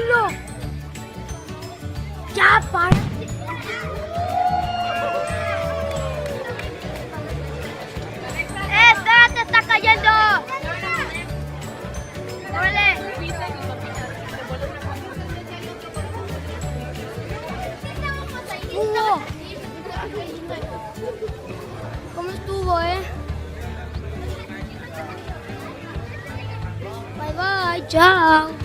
¡Hola! ¡Ya, para! ¡Espérate, está cayendo! ¡Órale! ¿Cómo estuvo, Bye bye, chao.